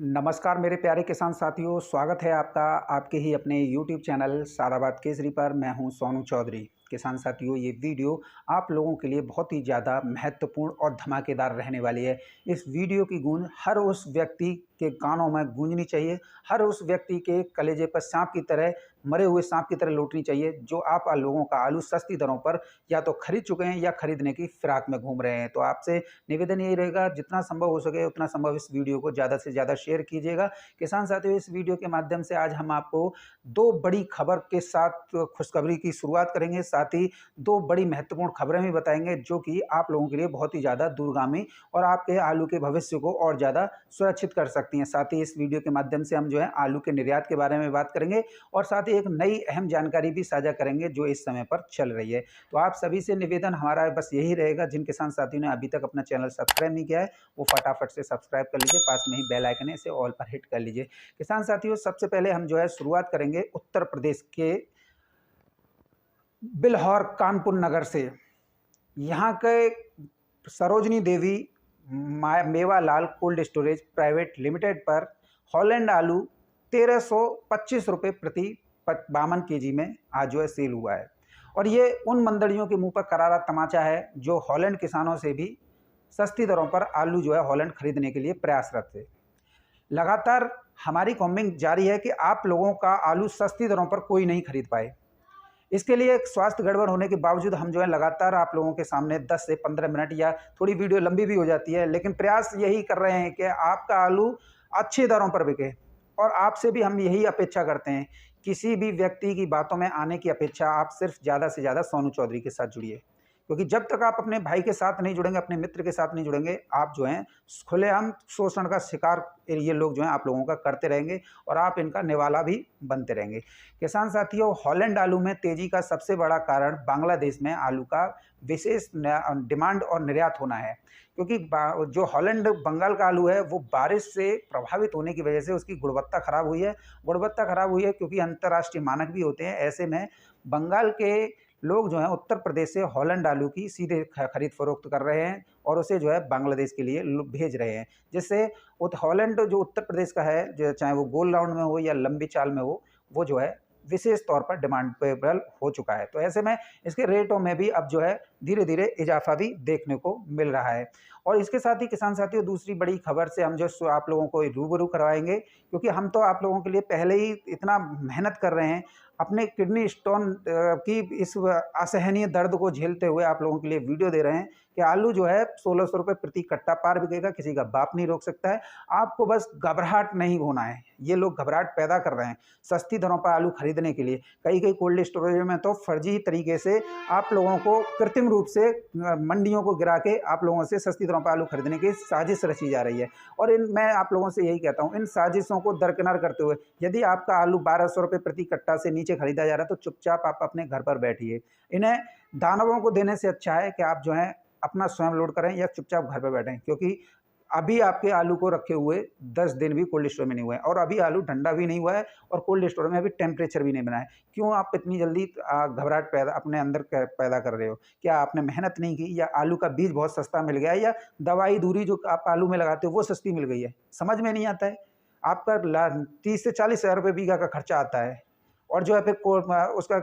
नमस्कार मेरे प्यारे किसान साथियों, स्वागत है आपका आपके ही अपने YouTube चैनल सादाबाद केसरी पर। मैं हूं सोनू चौधरी। किसान साथियों, ये वीडियो आप लोगों के लिए बहुत ही ज़्यादा महत्वपूर्ण और धमाकेदार रहने वाली है। इस वीडियो की गूंज हर उस व्यक्ति के कानों में गूंजनी चाहिए, हर उस व्यक्ति के कलेजे पर सांप की तरह, मरे हुए सांप की तरह लौटनी चाहिए, जो आप लोगों का आलू सस्ती दरों पर या तो खरीद चुके हैं या खरीदने की फिराक में घूम रहे हैं। तो आपसे निवेदन यही रहेगा, जितना संभव हो सके उतना संभव इस वीडियो को ज़्यादा से ज़्यादा शेयर कीजिएगा। किसान साथियों, इस वीडियो के माध्यम से आज हम आपको दो बड़ी खबर के साथ खुशखबरी की शुरुआत करेंगे, साथ ही दो बड़ी महत्वपूर्ण खबरें भी बताएंगे जो कि आप लोगों के लिए बहुत ही ज़्यादा दूरगामी और आपके आलू के भविष्य को और ज़्यादा सुरक्षित कर सकती हैं। साथ ही इस वीडियो के माध्यम से हम जो है आलू के निर्यात के बारे में बात करेंगे और साथ ही एक नई अहम जानकारी भी साझा करेंगे जो इस समय पर चल रही है। तो आप सभी से निवेदन हमारा बस यही रहेगा, जिन किसान साथियों ने अभी तक अपना चैनल सब्सक्राइब नहीं किया है वो फटाफट से सब्सक्राइब कर लीजिए, पास में ही बेल आइकन है, इसे ऑल पर हिट कर लीजिए। किसान साथियों, सबसे पहले हम जो है शुरुआत करेंगे उत्तर प्रदेश के बिल्हौर कानपुर नगर से। यहाँ के Sarojini Devi Mewalal cold storage private limited पर हॉलैंड आलू 1325 रुपये प्रति 52 केजी में आज जो है सेल हुआ है। और ये उन मंडलियों के मुंह पर करारा तमाचा है जो हॉलैंड किसानों से भी सस्ती दरों पर आलू जो है हॉलैंड खरीदने के लिए प्रयासरत थे। लगातार हमारी कॉम्बिंग जारी है कि आप लोगों का आलू सस्ती दरों पर कोई नहीं खरीद पाए। इसके लिए एक स्वास्थ्य गड़बड़ होने के बावजूद हम जो है लगातार आप लोगों के सामने 10 से 15 मिनट या थोड़ी वीडियो लंबी भी हो जाती है, लेकिन प्रयास यही कर रहे हैं कि आपका आलू अच्छी दरों पर बिके। और आपसे भी हम यही अपेक्षा करते हैं, किसी भी व्यक्ति की बातों में आने की अपेक्षा आप सिर्फ ज़्यादा से ज़्यादा सोनू चौधरी के साथ जुड़िए, क्योंकि जब तक आप अपने भाई के साथ नहीं जुड़ेंगे, अपने मित्र के साथ नहीं जुड़ेंगे, आप जो हैं खुलेआम शोषण का शिकार ये लोग जो हैं आप लोगों का करते रहेंगे और आप इनका निवाला भी बनते रहेंगे। किसान साथियों, हॉलैंड आलू में तेजी का सबसे बड़ा कारण बांग्लादेश में आलू का विशेष डिमांड और निर्यात होना है, क्योंकि जो हॉलैंड बंगाल का आलू है वो बारिश से प्रभावित होने की वजह से उसकी गुणवत्ता खराब हुई है। गुणवत्ता खराब हुई है क्योंकि अंतर्राष्ट्रीय मानक भी होते हैं। ऐसे में बंगाल के लोग जो हैं उत्तर प्रदेश से हॉलैंड आलू की सीधे खरीद फरोख्त कर रहे हैं और उसे जो है बांग्लादेश के लिए भेज रहे हैं, जिससे हॉलैंड जो उत्तर प्रदेश का है, जो चाहे वो गोल राउंड में हो या लंबी चाल में हो, वो जो है विशेष तौर पर डिमांडेबल हो चुका है। तो ऐसे में इसके रेटों में भी अब जो है धीरे धीरे इजाफा भी देखने को मिल रहा है। और इसके साथ ही किसान साथियों, दूसरी बड़ी खबर से हम जो आप लोगों को रूबरू करवाएंगे, क्योंकि हम तो आप लोगों के लिए पहले ही इतना मेहनत कर रहे हैं, अपने किडनी स्टोन की इस असहनीय दर्द को झेलते हुए आप लोगों के लिए वीडियो दे रहे हैं कि आलू जो है 1600 रुपये प्रति कट्टा पार बिकेगा, किसी का बाप नहीं रोक सकता है। आपको बस घबराहट नहीं होना है। ये लोग घबराहट पैदा कर रहे हैं सस्ती दरों पर आलू खरीदने के लिए। कई कोल्ड स्टोरेज में तो फर्जी तरीके से आप लोगों को कृत्रिम रूप से मंडियों को गिरा के आप लोगों से सस्ती दरों पर आलू खरीदने की साजिश रची जा रही है। और मैं आप लोगों से यही कहता हूँ, इन साजिशों को दरकिनार करते हुए यदि आपका आलू 1200 रुपये प्रति कट्टा से नीचे खरीदा जा रहा है तो चुपचाप आप अपने घर पर बैठिए। इन्हें दानवों को देने से अच्छा है कि आप जो है अपना स्वयं लोड करें या चुपचाप घर पर बैठें, क्योंकि अभी आपके आलू को रखे हुए 10 दिन भी कोल्ड स्टोर में नहीं हुआ है और अभी आलू ठंडा भी नहीं हुआ है और कोल्ड स्टोर में अभी टेम्परेचर भी नहीं बना है। क्यों आप इतनी जल्दी घबराहट पैदा अपने अंदर पैदा कर रहे हो? क्या आपने मेहनत नहीं की, या आलू का बीज बहुत सस्ता मिल गया है, या दवाई दूरी जो आप आलू में लगाते हो वो सस्ती मिल गई है? समझ में नहीं आता है। आपका 30 से 40 हज़ार रुपये बीघा का खर्चा आता है और जो है फिर उसका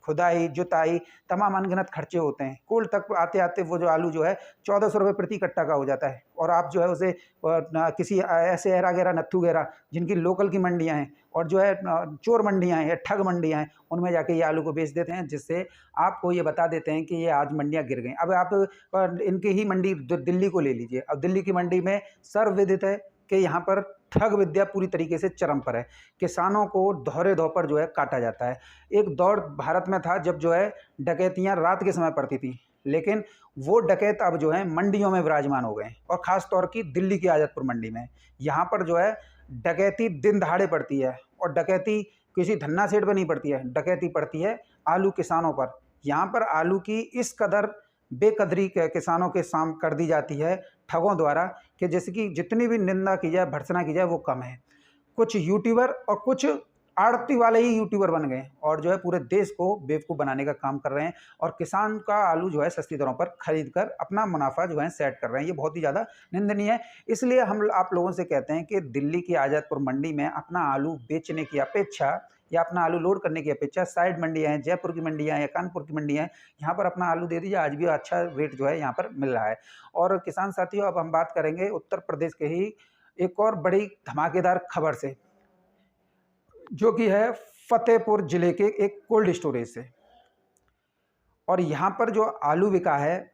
खुदाई, जुताई, तमाम अनगिनत खर्चे होते हैं। कोल्ड तक आते आते वो जो आलू जो है 1400 रुपये प्रति कट्टा का हो जाता है और आप जो है उसे किसी ऐसे एरा गैरा नत्थू गैरा जिनकी लोकल की मंडियां हैं और जो है चोर मंडियां हैं या ठग मंडियां हैं, उनमें जाके ये आलू को बेच देते हैं, जिससे आपको ये बता देते हैं कि ये आज मंडियां गिर गई। अब आप इनकी ही मंडी दिल्ली को ले लीजिए। अब दिल्ली की मंडी में सर्वविदित है कि यहाँ पर ठग विद्या पूरी तरीके से चरम पर है। किसानों को धौरे धौ पर जो है काटा जाता है। एक दौर भारत में था जब जो है डकैतियाँ रात के समय पड़ती थी, लेकिन वो डकैत अब जो है मंडियों में विराजमान हो गए और ख़ास तौर की दिल्ली की आज़ादपुर मंडी में। यहाँ पर जो है डकैती दिन दहाड़े पड़ती है और डकैती किसी धन्ना सेठ पर नहीं पड़ती है, डकैती पड़ती है आलू किसानों पर। यहाँ पर आलू की इस कदर बेकदरी किसानों के सामने कर दी जाती है ठगों द्वारा कि जैसे कि जितनी भी निंदा की जाए, भर्त्सना की जाए वो कम है। कुछ यूट्यूबर और कुछ आड़ती वाले ही यूट्यूबर बन गए और जो है पूरे देश को बेवकूफ़ बनाने का काम कर रहे हैं और किसान का आलू जो है सस्ती दरों पर खरीद कर अपना मुनाफा जो है सेट कर रहे हैं। ये बहुत ही ज़्यादा निंदनीय है। इसलिए हम आप लोगों से कहते हैं कि दिल्ली की आज़ादपुर मंडी में अपना आलू बेचने की अपेक्षा या अपना आलू लोड करने की अपेक्षा साइड मंडियाँ हैं, जयपुर की मंडियाँ हैं या कानपुर की मंडियाँ हैं, यहाँ पर अपना आलू दे दीजिए। आज भी अच्छा रेट जो है यहाँ पर मिल रहा है। और किसान साथियों, अब हम बात करेंगे उत्तर प्रदेश के ही एक और बड़ी धमाकेदार खबर से, जो कि है फतेहपुर जिले के एक कोल्ड स्टोरेज से। और यहाँ पर जो आलू बिका है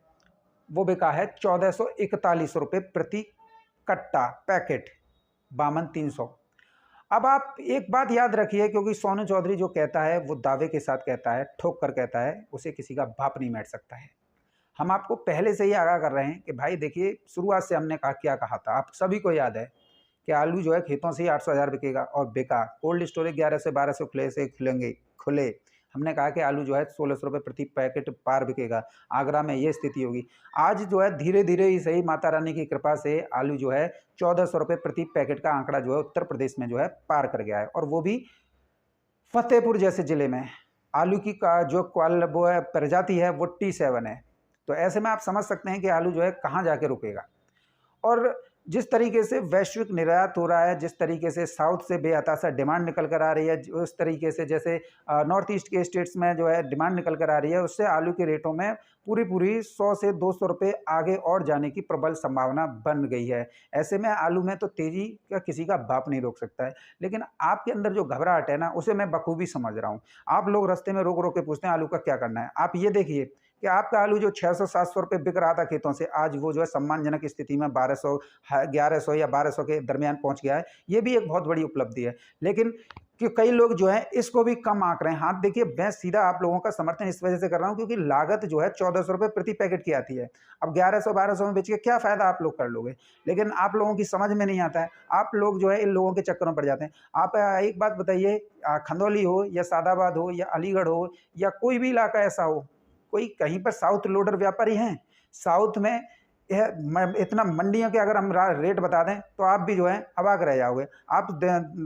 वो बिका है 1441 रुपये प्रति कट्टा पैकेट, 52-300। अब आप एक बात याद रखिए, क्योंकि सोनू चौधरी जो कहता है वो दावे के साथ कहता है, ठोक कर कहता है, उसे किसी का बाप नहीं बैठ सकता है। हम आपको पहले से ही आगाह कर रहे हैं कि भाई देखिए, शुरुआत से हमने क्या कहा था, आप सभी को याद है कि आलू जो है खेतों से ही 800,000 बिकेगा और बिका। कोल्ड स्टोरेज 11 से 1200 खुले। हमने कहा कि आलू जो है 1600 रुपये प्रति पैकेट पार बिकेगा। आगरा में ये स्थिति होगी। आज जो है धीरे धीरे ही सही, माता रानी की कृपा से आलू जो है 1400 रुपये प्रति पैकेट का आंकड़ा जो है उत्तर प्रदेश में जो है पार कर गया है, और वो भी फतेहपुर जैसे ज़िले में। आलू की का जो वो है प्रजाति है वो T7 है। तो ऐसे में आप समझ सकते हैं कि आलू जो है कहाँ जाके रुकेगा। और जिस तरीके से वैश्विक निर्यात हो रहा है, जिस तरीके से साउथ से बेहताशा डिमांड निकल कर आ रही है, उस तरीके से जैसे नॉर्थ ईस्ट के स्टेट्स में जो है डिमांड निकल कर आ रही है, उससे आलू के रेटों में पूरी 100 से 200 रुपये आगे और जाने की प्रबल संभावना बन गई है। ऐसे में आलू में तो तेज़ी का किसी का बाप नहीं रोक सकता है। लेकिन आपके अंदर जो घबराहट है ना, उसे मैं बखूबी समझ रहा हूँ। आप लोग रास्ते में रोक रोक के पूछते हैं आलू का क्या करना है। आप ये देखिए कि आपका आलू जो 600-700 रुपये बिक रहा था खेतों से, आज वो जो है सम्मानजनक स्थिति में 1200, 1100 या 1200 के दरमियान पहुंच गया है। ये भी एक बहुत बड़ी उपलब्धि है। लेकिन कि कई लोग जो है इसको भी कम आंक रहे हैं। हाँ देखिए, मैं सीधा आप लोगों का समर्थन इस वजह से कर रहा हूँ क्योंकि लागत जो है 1400 रुपये प्रति पैकेट की आती है। अब 1100-1200 में बेच के क्या फ़ायदा आप लोग कर लोगे। लेकिन आप लोगों की समझ में नहीं आता है। आप लोग जो है इन लोगों के चक्करों में पड़ जाते हैं। आप एक बात बताइए, खंदौली हो या सादाबाद हो या अलीगढ़ हो या कोई भी इलाका ऐसा हो, कोई कहीं पर साउथ लोडर व्यापारी हैं? साउथ में यह इतना मंडियों के अगर हम रेट बता दें तो आप भी जो है अवाक रह जाओगे। आप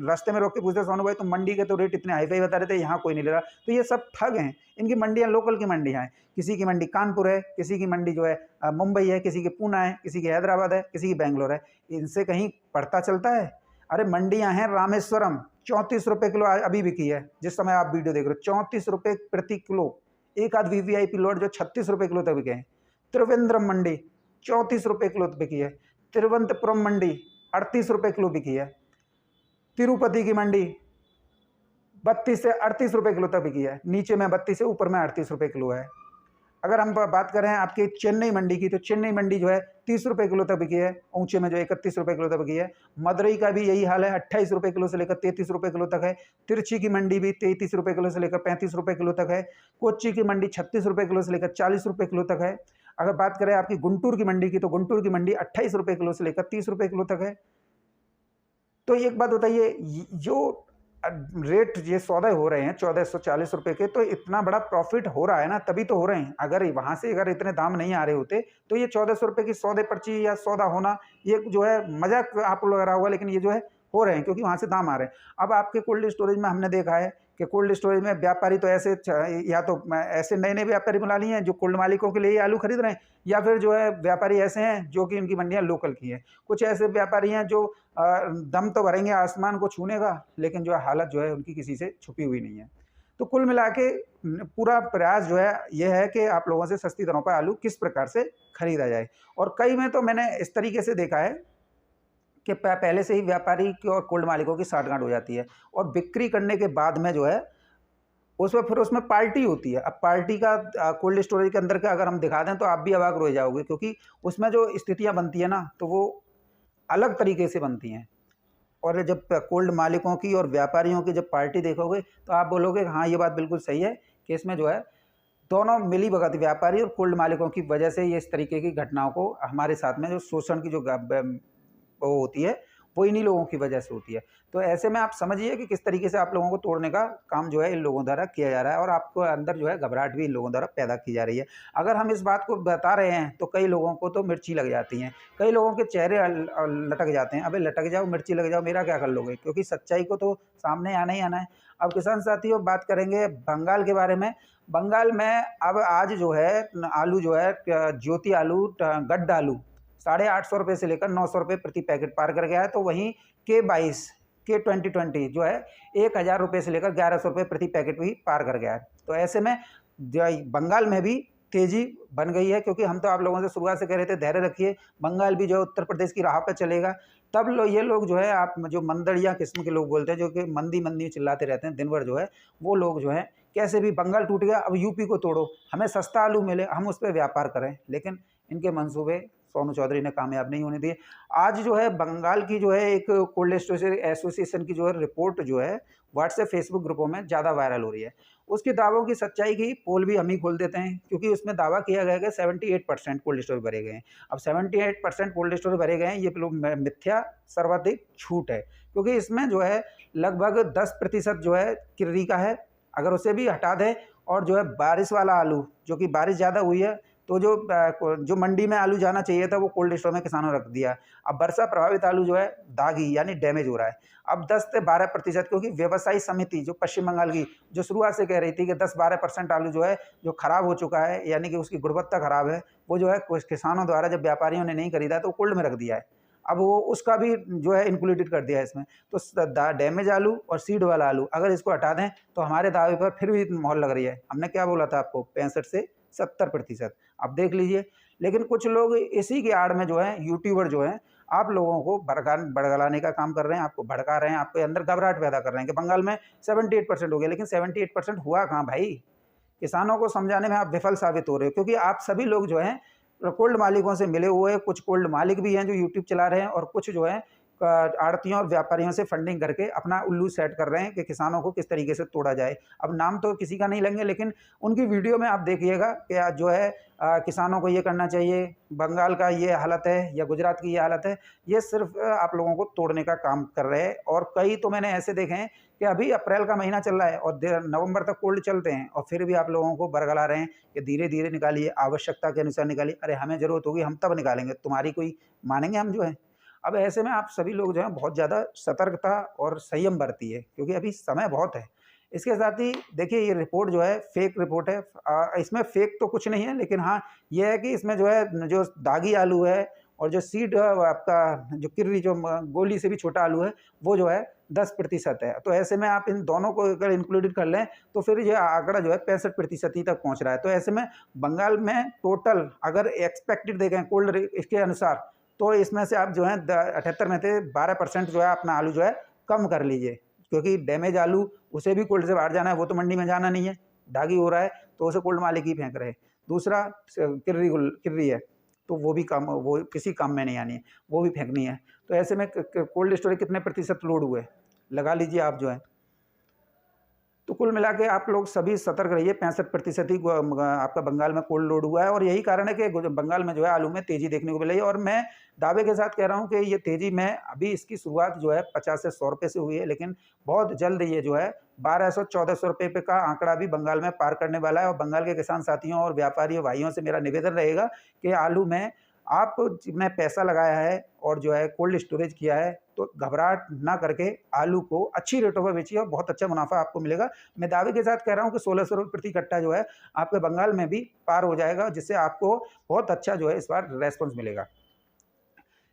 रास्ते में रोक के पूछते सोनू भाई तो मंडी के तो रेट इतने हाई फाई बता रहे थे, यहाँ कोई नहीं ले रहा। तो ये सब ठग हैं। इनकी मंडियाँ लोकल की मंडियाँ हैं। किसी की मंडी कानपुर है, किसी की मंडी जो है मुंबई है, किसी की पूना है, किसी की हैदराबाद है, किसी की बेंगलोर है। इनसे कहीं पड़ता चलता है? अरे मंडियाँ हैं रामेश्वरम, 34 रुपये किलो अभी बिकी है जिस समय आप वीडियो देख रहे हो, 34 रुपये प्रति किलो। एक आध VVIP लोड जो 36 रुपये किलो तक बिके हैं। त्रिवेंद्रम मंडी 34 रुपये किलो बिकी है। तिरुवनंतपुरम मंडी 38 रुपये किलो बिकी है। तिरुपति की मंडी 32 से 38 रुपये किलो तक बिकी है। नीचे में 32 से ऊपर में 38 रुपये किलो है। अगर हम बात करें आपकी चेन्नई मंडी की, तो चेन्नई मंडी जो है 30 रुपये किलो तक बिकी है, ऊंचे में जो 31 रुपये किलो तक बिकी है। मदुरई का भी यही हाल है, 28 रुपये किलो से लेकर 33 रुपये किलो तक है। तिरछी की मंडी भी 33 रुपये किलो से लेकर 35 रुपये किलो तक है। कोच्चि की मंडी 36 रुपये किलो से लेकर 40 रुपये किलो तक है। अगर बात करें आपकी गुंटूर की मंडी की, तो गुंटूर की मंडी 28 रुपये किलो से लेकर 30 रुपये किलो तक है। तो एक बात बताइए, जो रेट ये सौदे हो रहे हैं 1440 रुपये के, तो इतना बड़ा प्रॉफिट हो रहा है ना, तभी तो हो रहे हैं। अगर वहाँ से अगर इतने दाम नहीं आ रहे होते तो ये 1400 रुपये की सौदे पर्ची या सौदा होना, ये जो है मजाक आप लग रहा होगा, लेकिन ये जो है हो रहे हैं क्योंकि वहाँ से दाम आ रहे हैं। अब आपके कोल्ड स्टोरेज में हमने देखा है कि कोल्ड स्टोरेज में व्यापारी तो ऐसे या तो ऐसे नए व्यापारी बुला लिए हैं जो कोल्ड मालिकों के लिए ही आलू खरीद रहे हैं, या फिर जो है व्यापारी ऐसे हैं जो कि उनकी मंडियाँ लोकल की हैं। कुछ ऐसे व्यापारी हैं जो दम तो भरेंगे आसमान को छूने का, लेकिन जो है हालत जो है उनकी किसी से छुपी हुई नहीं है। तो कुल मिला के पूरा प्रयास जो है ये है कि आप लोगों से सस्ती दरों पर आलू किस प्रकार से खरीदा जाए। और कई में तो मैंने इस तरीके से देखा है कि पहले से ही व्यापारी की और कोल्ड मालिकों की साठगांठ हो जाती है, और बिक्री करने के बाद में जो है उसमें पार्टी होती है। अब पार्टी का कोल्ड स्टोरेज के अंदर का अगर हम दिखा दें तो आप भी अवाक रह जाओगे, क्योंकि उसमें जो स्थितियां बनती है ना, तो वो अलग तरीके से बनती हैं। और जब कोल्ड मालिकों की और व्यापारियों की जब पार्टी देखोगे तो आप बोलोगे हाँ ये बात बिल्कुल सही है कि इसमें जो है दोनों मिली भगत, व्यापारी और कोल्ड मालिकों की वजह से ये इस तरीके की घटनाओं को हमारे साथ में जो शोषण की जो वो होती है वो इन्हीं लोगों की वजह से होती है। तो ऐसे में आप समझिए कि किस तरीके से आप लोगों को तोड़ने का काम जो है इन लोगों द्वारा किया जा रहा है और आपको अंदर जो है घबराहट भी इन लोगों द्वारा पैदा की जा रही है। अगर हम इस बात को बता रहे हैं तो कई लोगों को तो मिर्ची लग जाती हैं, कई लोगों के चेहरे लटक जाते हैं। अबे लटक जाओ, मिर्ची लग जाओ, मेरा क्या कर लोगे, क्योंकि सच्चाई को तो सामने आना ही आना है। अब किसान साथियों, बात करेंगे बंगाल के बारे में। बंगाल में अब आज जो है आलू जो है ज्योति आलू, गड्ढ आलू 850 रुपये से लेकर 900 रुपये प्रति पैकेट पार कर गया है। तो वहीं K22 K2020 जो है 1000 रुपये से लेकर 1100 रुपये प्रति पैकेट भी पार कर गया है। तो ऐसे में बंगाल में भी तेजी बन गई है, क्योंकि हम तो आप लोगों से शुरुआत से कह रहे थे धैर्य रखिए, बंगाल भी जो है उत्तर प्रदेश की राह पर चलेगा। तब ये लोग जो है, आप जो मंदड़िया किस्म के लोग बोलते हैं, जो कि मंदी मंदी चिल्लाते रहते हैं दिन भर जो है, वो लोग जो है कैसे भी बंगाल टूट गया, अब यूपी को तोड़ो, हमें सस्ता आलू मिले, हम उस पर व्यापार करें। लेकिन इनके मंसूबे सोनू चौधरी ने कामयाब नहीं होने दिए। आज जो है बंगाल की जो है एक कोल्ड स्टोरेज एसोसिएशन की जो है रिपोर्ट जो है व्हाट्सएप फेसबुक ग्रुपों में ज़्यादा वायरल हो रही है। उसके दावों की सच्चाई की पोल भी हम ही खोल देते हैं, क्योंकि उसमें दावा किया गया है कि 78% कोल्ड स्टोरेज भरे गए हैं। अब 78% कोल्ड स्टोरेज भरे गए हैं, ये लोग मिथ्या सर्वाधिक झूठ है, क्योंकि इसमें जो है लगभग 10% जो है किर्री का है। अगर उसे भी हटा दें और जो है बारिश वाला आलू, जो कि बारिश ज़्यादा हुई है तो जो मंडी में आलू जाना चाहिए था वो कोल्ड स्टोर में किसानों ने रख दिया। अब वर्षा प्रभावित आलू जो है दागी यानी डैमेज हो रहा है। अब 10 से 12%, क्योंकि व्यवसायी समिति जो पश्चिम बंगाल की जो शुरुआत से कह रही थी कि 10-12% आलू जो है जो खराब हो चुका है, यानी कि उसकी गुणवत्ता खराब है, वो जो है कुछ किसानों द्वारा जब व्यापारियों ने नहीं खरीदा तो कोल्ड में रख दिया है। अब वो उसका भी जो है इंक्लूडेड कर दिया है इसमें। तो डैमेज आलू और सीड वाला आलू अगर इसको हटा दें तो हमारे दावे पर फिर भी मोहर लग रही है। हमने क्या बोला था आपको, 65 से 70%। अब देख लीजिए। लेकिन कुछ लोग इसी की आड़ में जो है यूट्यूबर जो है आप लोगों को भड़काने का काम कर रहे हैं, आपको भड़का रहे हैं, आपके अंदर घबराहट पैदा कर रहे हैं कि बंगाल में 78% हो गया। लेकिन 78% हुआ कहाँ भाई? किसानों को समझाने में आप विफल साबित हो रहे हो, क्योंकि आप सभी लोग जो हैं कोल्ड मालिकों से मिले हुए हैं। कुछ कोल्ड मालिक भी हैं जो यूट्यूब चला रहे हैं, और कुछ जो है आड़तियों और व्यापारियों से फंडिंग करके अपना उल्लू सेट कर रहे हैं कि किसानों को किस तरीके से तोड़ा जाए। अब नाम तो किसी का नहीं लेंगे, लेकिन उनकी वीडियो में आप देखिएगा कि जो है किसानों को ये करना चाहिए, बंगाल का ये हालत है या गुजरात की ये हालत है। ये सिर्फ आप लोगों को तोड़ने का काम कर रहे हैं। और कई तो मैंने ऐसे देखे हैं कि अभी अप्रैल का महीना चल रहा है और नवंबर तक कोल्ड चलते हैं, और फिर भी आप लोगों को बरगला रहे हैं कि धीरे धीरे निकालिए, आवश्यकता के अनुसार निकालिए। अरे हमें ज़रूरत होगी हम तब निकालेंगे, तुम्हारी कोई मानेंगे हम जो है। अब ऐसे में आप सभी लोग जो हैं बहुत ज़्यादा सतर्कता और संयम बरतिए, क्योंकि अभी समय बहुत है। इसके साथ ही देखिए, ये रिपोर्ट जो है फेक रिपोर्ट है। इसमें फेक तो कुछ नहीं है, लेकिन हाँ ये है कि इसमें जो है जो दागी आलू है और जो सीड आपका जो किर्री जो गोली से भी छोटा आलू है वो जो है 10% है। तो ऐसे में आप इन दोनों को अगर इंक्लूडेड कर लें तो फिर ये आंकड़ा जो है 65% ही तक पहुँच रहा है। तो ऐसे में बंगाल में टोटल अगर एक्सपेक्टेड देखें कोल्ड इसके अनुसार, तो इसमें से आप जो है 78 में से 12% जो है अपना आलू जो है कम कर लीजिए, क्योंकि डैमेज आलू उसे भी कोल्ड से बाहर जाना है, वो तो मंडी में जाना नहीं है, दागी हो रहा है तो उसे कोल्ड मालिक ही फेंक रहे हैं। दूसरा किर्री है तो वो किसी काम में नहीं आनी है, वो भी फेंकनी है। तो ऐसे में कोल्ड स्टोरेज कितने प्रतिशत लोड हुए लगा लीजिए आप जो है। तो कुल मिला के आप लोग सभी सतर्क रहिए। 65% ही आपका बंगाल में कोल्ड लोड हुआ है, और यही कारण है कि बंगाल में जो है आलू में तेज़ी देखने को मिल रही है। और मैं दावे के साथ कह रहा हूँ कि ये तेज़ी में अभी इसकी शुरुआत जो है 50 से 100 रुपये से हुई है, लेकिन बहुत जल्द ये जो है 1200-1400 रुपये का आंकड़ा भी बंगाल में पार करने वाला है। और बंगाल के किसान साथियों और व्यापारियों भाइयों से मेरा निवेदन रहेगा कि आलू में आप जितने पैसा लगाया है और जो है कोल्ड स्टोरेज किया है, तो घबराहट ना करके आलू को अच्छी रेटों पर बेचिए और बहुत अच्छा मुनाफा आपको मिलेगा। मैं दावे के साथ कह रहा हूँ कि 1600 रुपये प्रति कट्टा जो है आपके बंगाल में भी पार हो जाएगा, जिससे आपको बहुत अच्छा जो है इस बार रेस्पॉन्स मिलेगा।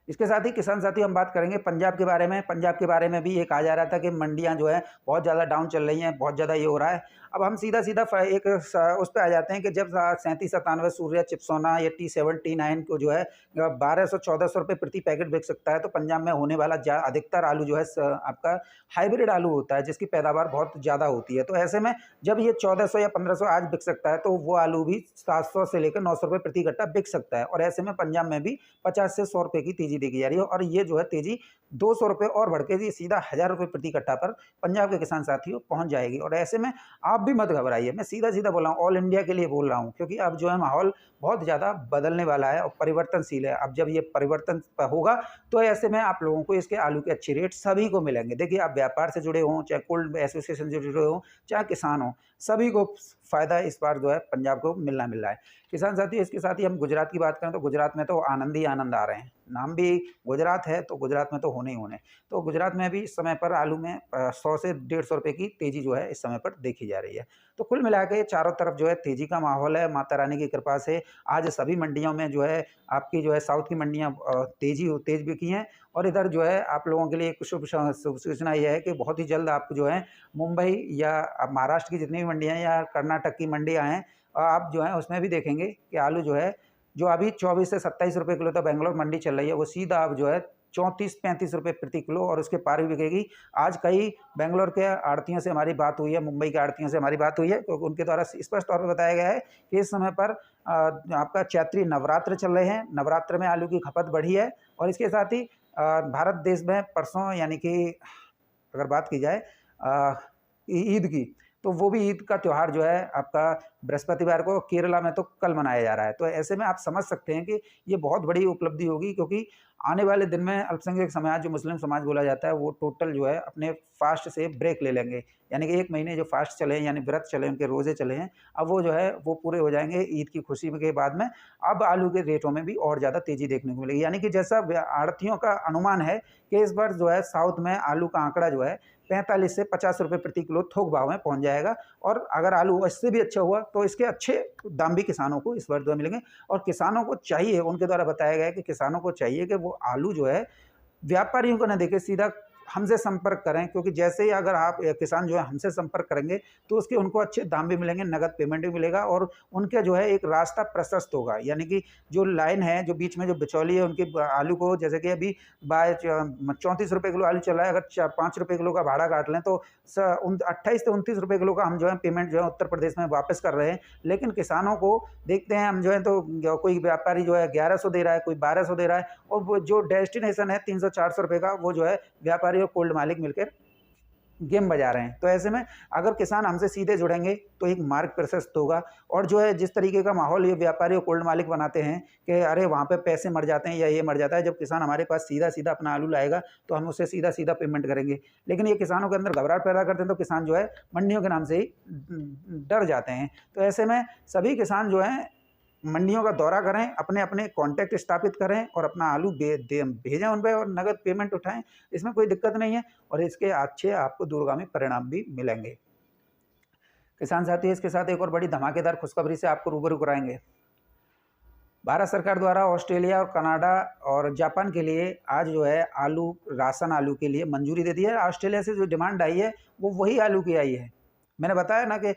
इसके साथ ही किसान साथी हम बात करेंगे पंजाब के बारे में। पंजाब के बारे में भी ये कहा जा रहा था कि मंडियां जो है बहुत ज़्यादा डाउन चल रही हैं, बहुत ज़्यादा ये हो रहा है। अब हम सीधा एक उस पर आ जाते हैं कि जब 37-97 सूर्या चिप्सोना या T7 T9 को जो है 1200-1400 रुपये प्रति पैकेट बिक सकता है, तो पंजाब में होने वाला अधिकतर आलू जो है आपका हाइब्रिड आलू होता है, जिसकी पैदावार बहुत ज़्यादा होती है। तो ऐसे में जब ये 1400 या 1500 आज बिक सकता है, तो वो आलू भी 700 से लेकर 900 रुपये प्रति कट्टा बिक सकता है। और ऐसे में पंजाब में भी 50 से 100 रुपये की तेजी तेज़ी देखी जा रही है और ये जो है तेज़ी 200 रुपये और बढ़ के जी सीधा 1000 रुपये प्रति कट्टा पर पंजाब के किसान साथियों पहुंच जाएगी। और ऐसे में आप भी मत घबराइए, मैं सीधा-सीधा बोल रहा हूँ, ऑल इंडिया के लिए बोल रहा हूँ, क्योंकि अब जो है माहौल बहुत ज़्यादा बदलने वाला है और परिवर्तनशील है। अब जब ये परिवर्तन होगा तो ऐसे में आप लोगों को इसके आलू के अच्छे रेट सभी को मिलेंगे। देखिए, आप व्यापार से जुड़े हों, चाहे कोल्ड एसोसिएशन से जुड़े हों, चाहे किसान हों, सभी को फ़ायदा इस बार जो है पंजाब को मिलना मिल रहा है। किसान साथी, इसके साथ ही हम गुजरात की बात करें तो गुजरात में तो आनंद ही आनंद आ रहे हैं। नाम भी गुजरात है तो गुजरात में तो होने ही होने। तो गुजरात में भी इस समय पर आलू में 100 से 150 रुपये की तेज़ी जो है इस समय पर देखी जा रही है। तो कुल मिला के चारों तरफ जो है तेज़ी का माहौल है। माता रानी की कृपा से आज सभी मंडियों में जो है आपकी जो है साउथ की मंडियाँ तेज़ बिकी हैं। और इधर जो है आप लोगों के लिए एक शुभ सूचना ये है कि बहुत ही जल्द आपको जो है मुंबई या महाराष्ट्र की जितनी भी मंडियाँ या कर्नाटक की मंडियाँ हैं, आप जो है उसमें भी देखेंगे कि आलू जो है, जो अभी 24 से 27 रुपये किलो तक बेंगलोर मंडी चल रही है, वो सीधा अब जो है 34-35 रुपये प्रति किलो और उसके पार भी बिकेगी। आज कई बेंगलोर के आड़तियों से हमारी बात हुई है, मुंबई के आड़तियों से हमारी बात हुई है, क्योंकि उनके द्वारा स्पष्ट तौर पर बताया गया है कि इस समय पर आपका चैत्री नवरात्र चल रहे हैं। नवरात्र में आलू की खपत बढ़ी है और इसके साथ ही भारत देश में परसों, यानी कि अगर बात की जाए ईद की, तो वो भी ईद का त्यौहार जो है आपका बृहस्पतिवार को केरला में तो कल मनाया जा रहा है। तो ऐसे में आप समझ सकते हैं कि ये बहुत बड़ी उपलब्धि होगी, क्योंकि आने वाले दिन में अल्पसंख्यक समाज, जो मुस्लिम समाज बोला जाता है, वो टोटल जो है अपने फास्ट से ब्रेक ले लेंगे। यानी कि 1 महीने जो फास्ट चले हैं, यानी व्रत चले, उनके रोज़े चले हैं, अब वो जो है वो पूरे हो जाएंगे ईद की खुशी के बाद में। अब आलू के रेटों में भी और ज़्यादा तेज़ी देखने को मिलेगी। यानी कि जैसा आढ़तियों का अनुमान है कि इस बार जो है साउथ में आलू का आंकड़ा जो है 45 से 50 रुपये प्रति किलो थोक भाव में पहुंच जाएगा। और अगर आलू इससे भी अच्छा हुआ तो इसके अच्छे दाम भी किसानों को इस बार जो मिलेंगे। और किसानों को चाहिए, उनके द्वारा बताया गया है कि किसानों को चाहिए कि वो आलू जो है व्यापारियों को न देके सीधा हमसे संपर्क करें, क्योंकि जैसे ही अगर आप किसान जो है हमसे संपर्क करेंगे तो उसके उनको अच्छे दाम भी मिलेंगे, नगद पेमेंट भी मिलेगा और उनके जो है एक रास्ता प्रशस्त होगा। यानी कि जो लाइन है, जो बीच में जो बिचौली है, उनके आलू को, जैसे कि अभी 34 रुपये किलो आलू चल रहा है, अगर 5 रुपये किलो का भाड़ा काट लें तो 28 से 29 रुपये किलो का हम जो है पेमेंट जो है उत्तर प्रदेश में वापस कर रहे हैं। लेकिन किसानों को देखते हैं हम जो है, तो कोई व्यापारी जो है 1100 दे रहा है, कोई 1200 दे रहा है, और वो जो डेस्टिनेशन है 300-400 रुपये का, वो जो है व्यापारी और कोल्ड मालिक मिलकर गेम बजा रहे हैं। तो ऐसे में अगर किसान हमसे सीधे जुड़ेंगे तो एक मार्ग प्रशस्त होगा। और जो है जिस तरीके का माहौल ये व्यापारी और कोल्ड मालिक बनाते हैं कि अरे वहाँ पे पैसे मर जाते हैं या ये मर जाता है, जब किसान हमारे पास सीधा सीधा अपना आलू लाएगा तो हम उससे सीधा सीधा पेमेंट करेंगे। लेकिन ये किसानों के अंदर घबराहट पैदा करते हैं, तो किसान जो है मंडियों के नाम से ही डर जाते हैं। तो ऐसे में सभी किसान जो हैं मंडियों का दौरा करें, अपने अपने कॉन्टैक्ट स्थापित करें और अपना आलू भेजें उन पे और नगद पेमेंट उठाएं। इसमें कोई दिक्कत नहीं है और इसके अच्छे आपको दूरगामी परिणाम भी मिलेंगे। किसान साथी, इसके साथ एक और बड़ी धमाकेदार खुशखबरी से आपको रूबरू कराएंगे। भारत सरकार द्वारा ऑस्ट्रेलिया और कनाडा और जापान के लिए आज जो है आलू, राशन आलू के लिए मंजूरी दे दी है। ऑस्ट्रेलिया से जो डिमांड आई है वो वही आलू की आई है। मैंने बताया ना कि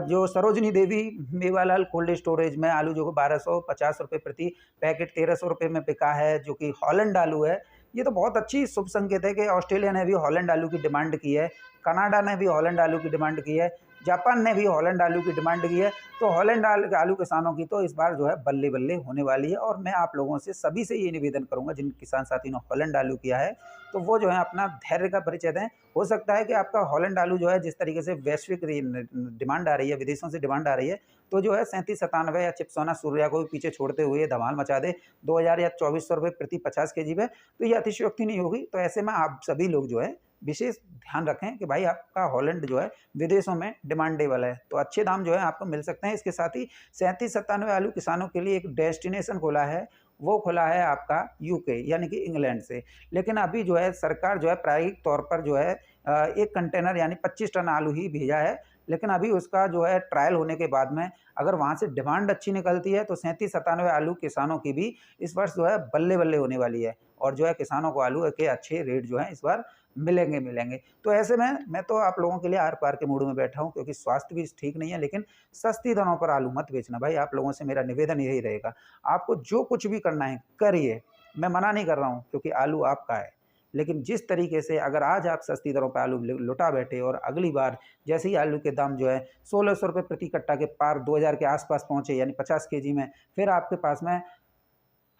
जो सरोजनी देवी मेवालाल कोल्ड स्टोरेज में आलू जो 1250 रुपये प्रति पैकेट 1300 रुपये में बिका है, जो कि हॉलैंड आलू है। ये तो बहुत अच्छी शुभ संकेत है कि ऑस्ट्रेलिया ने भी हॉलैंड आलू की डिमांड की है, कनाडा ने भी हॉलैंड आलू की डिमांड की है, जापान ने भी हॉलैंड आलू की डिमांड की है। तो हॉलैंड आलू किसानों की तो इस बार जो है बल्ले बल्ले होने वाली है। और मैं आप लोगों से सभी से ये निवेदन करूंगा, जिन किसान साथी ने हॉलैंड आलू किया है तो वो जो है अपना धैर्य का परिचय दें। हो सकता है कि आपका हॉलैंड आलू जो है जिस तरीके से वैश्विक डिमांड आ रही है, विदेशों से डिमांड आ रही है, तो जो है 37-97 या चिप्सोना सूर्या को भी पीछे छोड़ते हुए धमाल मचा दे 2000 या 2400 रुपये प्रति 50 kg में, तो ये अतिशयोक्ति नहीं होगी। तो ऐसे में आप सभी लोग जो है विशेष ध्यान रखें कि भाई आपका हॉलैंड जो है विदेशों में डिमांडेबल है, तो अच्छे दाम जो है आपको मिल सकते हैं। इसके साथ ही 37-97 आलू किसानों के लिए एक डेस्टिनेशन खोला है, वो खुला है आपका यूके यानी कि इंग्लैंड से। लेकिन अभी जो है सरकार जो है प्रायोगिक तौर पर जो है एक कंटेनर यानी 25 टन आलू ही भेजा है। लेकिन अभी उसका जो है ट्रायल होने के बाद में अगर वहाँ से डिमांड अच्छी निकलती है तो 37-97 आलू किसानों की भी इस वर्ष जो है बल्ले बल्ले होने वाली है और जो है किसानों को आलू के अच्छे रेट जो है इस बार मिलेंगे। तो ऐसे में मैं तो आप लोगों के लिए आर पार के मूड में बैठा हूँ, क्योंकि स्वास्थ्य भी ठीक नहीं है। लेकिन सस्ती दरों पर आलू मत बेचना भाई, आप लोगों से मेरा निवेदन यही रहेगा। आपको जो कुछ भी करना है करिए, मैं मना नहीं कर रहा हूँ, क्योंकि आलू आपका है। लेकिन जिस तरीके से अगर आज आप सस्ती दरों पर आलू लुटा बैठे और अगली बार जैसे ही आलू के दाम जो है 1600 रुपये प्रति कट्टा के पार 2000 के आसपास पहुँचे यानी 50 kg में, फिर आपके पास में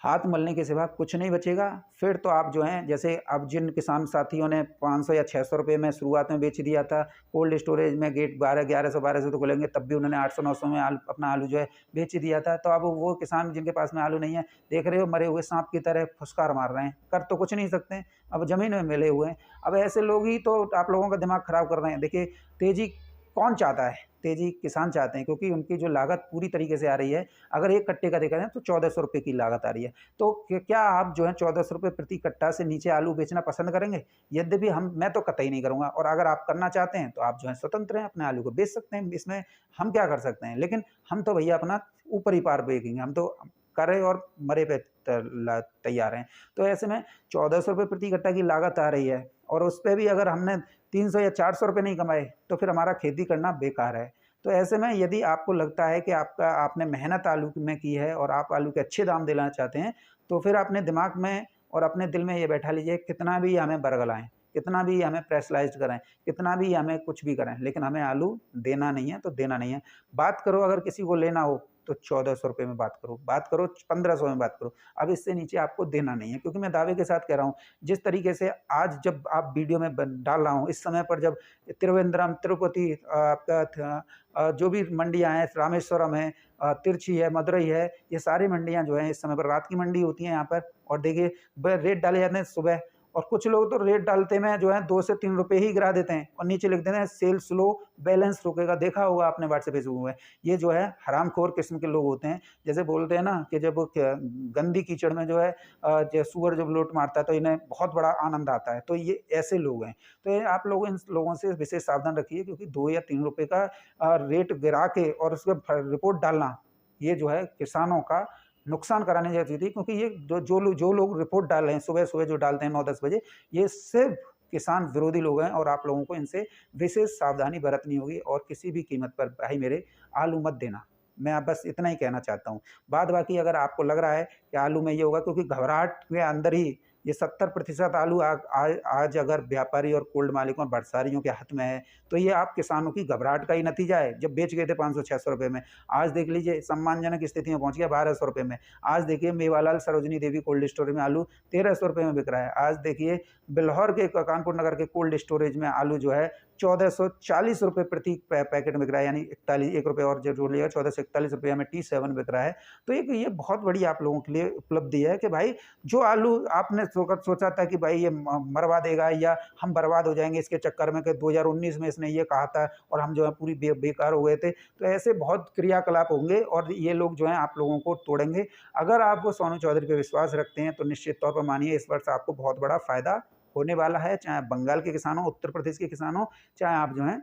हाथ मलने के सिवा कुछ नहीं बचेगा। फिर तो आप जो हैं, जैसे अब जिन किसान साथियों ने 500 या 600 रुपये में शुरुआत में बेच दिया था, कोल्ड स्टोरेज में गेट 1100 तो खुलेंगे, तब भी उन्होंने 800-900 में अपना आलू जो है बेच दिया था। तो अब वो किसान जिनके पास में आलू नहीं है, देख रहे हो मरे हुए सांप की तरह फुसकार मार रहे हैं, कर तो कुछ नहीं सकते हैं, अब ज़मीन में मिले हुए हैं। अब ऐसे लोग ही तो आप लोगों का दिमाग ख़राब कर रहे हैं। देखिए, तेज़ी कौन चाहता है? तेज़ी किसान चाहते हैं, क्योंकि उनकी जो लागत पूरी तरीके से आ रही है। अगर एक कट्टे का देखा जाए तो 1400 रुपये की लागत आ रही है। तो क्या आप जो है 1400 रुपये प्रति कट्टा से नीचे आलू बेचना पसंद करेंगे? यद्यपि मैं तो कतई नहीं करूँगा, और अगर आप करना चाहते हैं तो आप जो है स्वतंत्र हैं, अपने आलू को बेच सकते हैं, इसमें हम क्या कर सकते हैं। लेकिन हम तो भैया अपना ऊपर ही पार बेचेंगे, हम तो करे और मरे पे तैयार हैं। तो ऐसे में 1400 रुपये प्रति कट्टा की लागत आ रही है, और उस पे भी अगर हमने 300 या 400 रुपये नहीं कमाए, तो फिर हमारा खेती करना बेकार है। तो ऐसे में यदि आपको लगता है कि आपने मेहनत आलू में की है और आप आलू के अच्छे दाम दिलाना चाहते हैं, तो फिर अपने दिमाग में और अपने दिल में ये बैठा लीजिए, कितना भी हमें बरगलाएँ, कितना भी हमें प्रेशराइज़्ड करें, कितना भी हमें कुछ भी करें, लेकिन हमें आलू देना नहीं है तो देना नहीं है। बात करो, अगर किसी को लेना हो तो 1400 रुपये में बात करो 1500 में बात करो। अब इससे नीचे आपको देना नहीं है, क्योंकि मैं दावे के साथ कह रहा हूँ, जिस तरीके से आज जब आप वीडियो में डाल रहा हूँ, इस समय पर जब त्रिवेंद्रम, तिरुपति, आपका जो भी मंडियाँ हैं, रामेश्वरम है, तिरछी है, मदुरई है, ये सारी मंडियाँ जो हैं इस समय पर रात की मंडी होती हैं यहाँ पर, और देखिए रेट डाले जाते हैं सुबह, और कुछ लोग तो रेट डालते में जो है 2 से 3 रुपये ही गिरा देते हैं, और नीचे लिख देते हैं सेल स्लो, बैलेंस रुकेगा। देखा होगा आपने व्हाट्सएप फेसबुक में। ये जो है हरामखोर किस्म के लोग होते हैं। जैसे बोलते हैं ना कि जब गंदी कीचड़ में जो है जो सुअर जब लोट मारता है तो इन्हें बहुत बड़ा आनंद आता है, तो ये ऐसे लोग हैं। तो ये आप लोग इन लोगों से विशेष सावधान रखिए, क्योंकि 2 या 3 रुपये का रेट गिरा के और उसका रिपोर्ट डालना, ये जो है किसानों का नुकसान कराने जैसी थी। क्योंकि ये जो लोग रिपोर्ट डाल रहे हैं सुबह-सुबह, जो डालते हैं 9-10 बजे, ये सिर्फ किसान विरोधी लोग हैं, और आप लोगों को इनसे विशेष सावधानी बरतनी होगी, और किसी भी कीमत पर भाई मेरे आलू मत देना। मैं अब बस इतना ही कहना चाहता हूँ। बाद बाकी अगर आपको लग रहा है कि आलू में ये होगा, क्योंकि घबराहट के अंदर ही ये 70% आलू आज अगर व्यापारी और कोल्ड मालिकों और भंडारियों के हाथ में है, तो ये आप किसानों की घबराहट का ही नतीजा है। जब बेच गए थे 500-600 रुपये में, आज देख लीजिए सम्मानजनक स्थिति में पहुंच गया 1200 रुपये में। आज देखिए मेवालाल सरोजनी देवी कोल्ड स्टोरेज में आलू 1300 रुपये में बिक रहा है। आज देखिए बिल्हौर के कानपुर नगर के कोल्ड स्टोरेज में आलू जो है 1440 रुपये प्रति पैकेट बिक रहा है, यानी 1 रुपये और जो जोड़ लिया 1441 रुपये में T7 बिक रहा है। तो ये बहुत बड़ी आप लोगों के लिए उपलब्धि है कि भाई जो आलू आपने सोचा था कि भाई ये मरवा देगा या हम बर्बाद हो जाएंगे इसके चक्कर में, कि 2019 में इसने ये कहा था और हम जो है पूरी बेकार हो गए थे, तो ऐसे बहुत क्रियाकलाप होंगे और ये लोग जो हैं आप लोगों को तोड़ेंगे। अगर आप सोनू चौधरी पे विश्वास रखते हैं तो निश्चित तौर पर मानिए इस वर्ष आपको बहुत बड़ा फायदा होने वाला है, चाहे बंगाल के किसान हो, उत्तर प्रदेश के किसान हो, चाहे आप जो हैं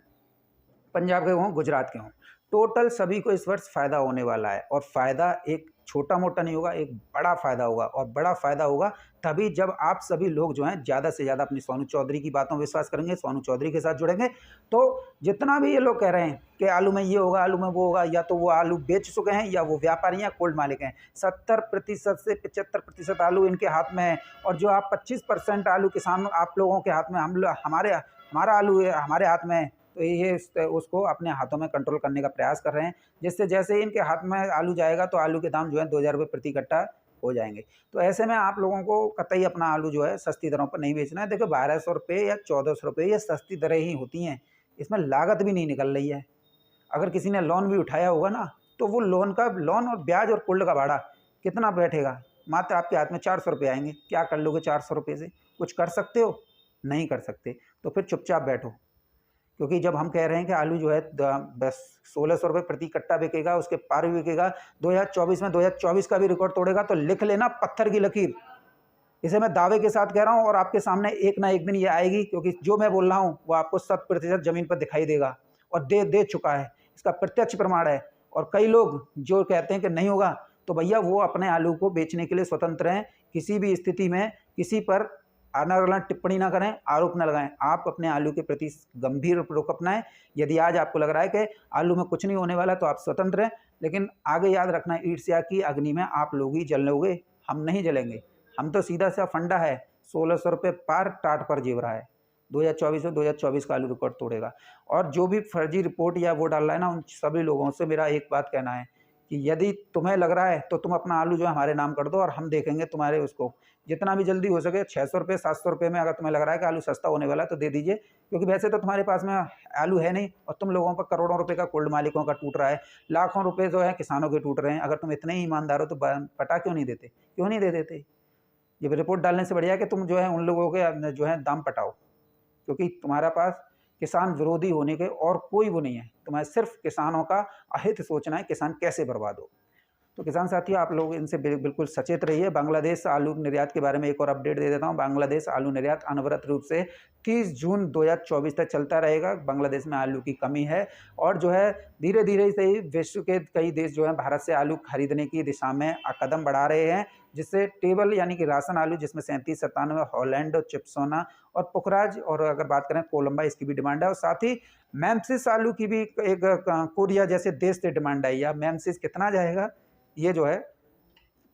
पंजाब के हों, गुजरात के हों, टोटल सभी को इस वर्ष फ़ायदा होने वाला है। और फ़ायदा एक छोटा-मोटा नहीं होगा, एक बड़ा फ़ायदा होगा, और बड़ा फ़ायदा होगा तभी जब आप सभी लोग जो हैं ज़्यादा से ज़्यादा अपनी सोनू चौधरी की बातों में विश्वास करेंगे, सोनू चौधरी के साथ जुड़ेंगे। तो जितना भी ये लोग कह रहे हैं कि आलू में ये होगा, आलू में वो होगा, या तो वो आलू बेच चुके हैं या वो व्यापारी या कोल्ड मालिक हैं। 70% से 75% आलू इनके हाथ में है, और जो आप 25% आलू किसान आप लोगों के हाथ में, हमारा आलू है हमारे हाथ में है, तो ये उसको अपने हाथों में कंट्रोल करने का प्रयास कर रहे हैं, जिससे जैसे इनके हाथ में आलू जाएगा तो आलू के दाम जो है 2000 रुपये प्रति कट्टा हो जाएंगे। तो ऐसे में आप लोगों को कतई अपना आलू जो है सस्ती दरों पर नहीं बेचना है। देखो 1200 रुपये या 1400 रुपये ये सस्ती दरें ही होती हैं, इसमें लागत भी नहीं निकल रही है। अगर किसी ने लोन भी उठाया होगा ना, तो वो लोन और ब्याज और कोल्ड का भाड़ा कितना बैठेगा, मात्र आपके हाथ में 400 रुपये आएंगे। क्या कर लोगे 400 रुपये से? कुछ कर सकते हो? नहीं कर सकते। तो फिर चुपचाप बैठो, क्योंकि जब हम कह रहे हैं कि आलू जो है बस 1600 रुपये प्रति कट्टा बिकेगा, उसके पार भी बिकेगा, 2024 में 2024 का भी रिकॉर्ड तोड़ेगा, तो लिख लेना पत्थर की लकीर। इसे मैं दावे के साथ कह रहा हूँ, और आपके सामने एक ना एक दिन ये आएगी, क्योंकि जो मैं बोल रहा हूँ वो आपको 100% ज़मीन पर दिखाई देगा, और दे चुका है, इसका प्रत्यक्ष प्रमाण है। और कई लोग जो कहते हैं कि नहीं होगा, तो भैया वो अपने आलू को बेचने के लिए स्वतंत्र हैं। किसी भी स्थिति में किसी पर अनावरण टिप्पणी ना करें, आरोप न लगाएं। आप अपने आलू के प्रति गंभीर रुख अपनाएं। यदि आज आपको लग रहा है कि आलू में कुछ नहीं होने वाला, तो आप स्वतंत्र हैं, लेकिन आगे याद रखना, ईर्ष्या की अग्नि में आप लोग ही जलोगे, हम नहीं जलेंगे। हम तो सीधा सा फंडा है, 1600 रुपये पार टाट पर जीव रहा है। 2024 में 2024 का आलू रिकॉर्ड तोड़ेगा। और जो भी फर्जी रिपोर्ट या वो डाल रहा है ना, उन सभी लोगों से मेरा एक बात कहना है कि यदि तुम्हें लग रहा है तो तुम अपना आलू जो है हमारे नाम कर दो और हम देखेंगे तुम्हारे उसको, जितना भी जल्दी हो सके 600 रुपये 700 रुपये में अगर तुम्हें लग रहा है कि आलू सस्ता होने वाला है तो दे दीजिए, क्योंकि वैसे तो तुम्हारे पास में आलू है नहीं और तुम लोगों पर करोड़ों रुपए का कोल्ड मालिकों का टूट रहा है, लाखों रुपए जो है किसानों के टूट रहे हैं। अगर तुम इतने ही ईमानदार हो तो पटा क्यों नहीं देते, क्यों नहीं दे देते? ये रिपोर्ट डालने से बढ़िया है कि तुम जो है उन लोगों के जो है दाम पटाओ, क्योंकि तुम्हारा पास किसान विरोधी होने के और कोई वो नहीं है, तुम्हें सिर्फ किसानों का अहित सोचना है, किसान कैसे बर्बाद हो। तो किसान साथियों, आप लोग इनसे बिल्कुल सचेत रहिए। बांग्लादेश आलू निर्यात के बारे में एक और अपडेट दे देता हूं। बांग्लादेश आलू निर्यात अनवरत रूप से 30 जून 2024 तक चलता रहेगा। बांग्लादेश में आलू की कमी है और जो है धीरे धीरे से ही विश्व के कई देश जो है भारत से आलू खरीदने की दिशा में कदम बढ़ा रहे हैं, जिससे टेबल यानी कि राशन आलू जिसमें 37-97 हॉलैंड और चिप्सोना और पुखराज, और अगर बात करें कोलंबा, इसकी भी डिमांड है। और साथ ही मेम्सिस आलू की भी एक कोरिया जैसे देश से डिमांड आई है। मेम्सिस कितना जाएगा ये जो है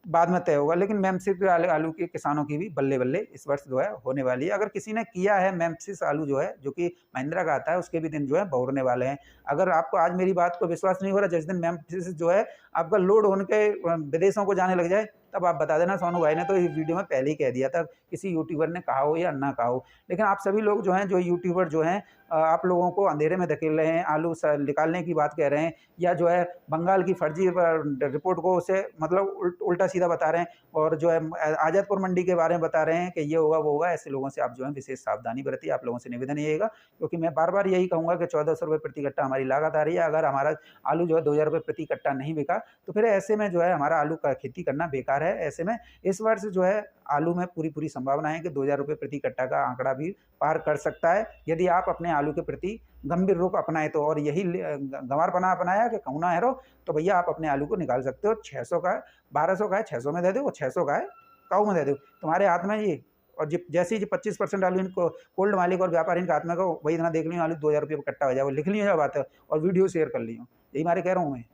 बाद में तय होगा, लेकिन मेम्सिस आलू के किसानों की भी बल्ले बल्ले इस वर्ष जो है होने वाली है। अगर किसी ने किया है मेम्सिस आलू जो है, जो कि महिंद्रा का आता है, उसके भी दिन जो है बहुरने वाले हैं। अगर आपको आज मेरी बात को विश्वास नहीं हो रहा, जिस दिन मेम्सिस जो है आपका लोड होने के विदेशों को जाने लग जाए, तब आप बता देना सोनू भाई ने तो इस वीडियो में पहले ही कह दिया था, किसी यूट्यूबर ने कहा हो या ना कहा हो। लेकिन आप सभी लोग जो हैं, जो यूट्यूबर जो हैं, आप लोगों को अंधेरे में धकेल रहे हैं, आलू निकालने की बात कह रहे हैं, या जो है बंगाल की फर्जी रिपोर्ट को उसे मतलब उल्टा सीधा बता रहे हैं, और जो है आज़ादपुर मंडी के बारे में बता रहे हैं कि ये होगा वो होगा। ऐसे लोगों से आप जो है विशेष सावधानी बरतिए। आप लोगों से निवेदन ये रहेगा, क्योंकि मैं बार बार यही कहूँगा कि 1400 रुपये प्रति कट्टा हमारी लागत आ रही है। अगर हमारा आलू जो है 2000 रुपये प्रति कट्टा नहीं बिका तो फिर ऐसे में जो है हमारा आलू का खेती करना बेकार है। ऐसे में इस वर्ष जो है आलू में पूरी संभावना है कि 2000 रुपये प्रति कट्टा का आंकड़ा भी पार कर सकता है, यदि आप अपने आलू के प्रति गंभीर रुख अपनाए तो। और यही गंवारपना अपनाया कि कहूँ ना हैरो, तो भैया आप अपने आलू को निकाल सकते हो। 600 का है, 1200 का है, 600 में दे दो, 600 का है काऊ में दे दो, तुम्हारे हाथ में ये। और जैसे ही 25% आलू इनको कोल्ड मालिक और व्यापारी के हाथ में को, वही इतना देख लियो आलू 2000 रुपये पर कट्टा हो जाए, वो लिख लियो बात है और वीडियो शेयर कर लियो, यही मारे कह रहा हूँ मैं।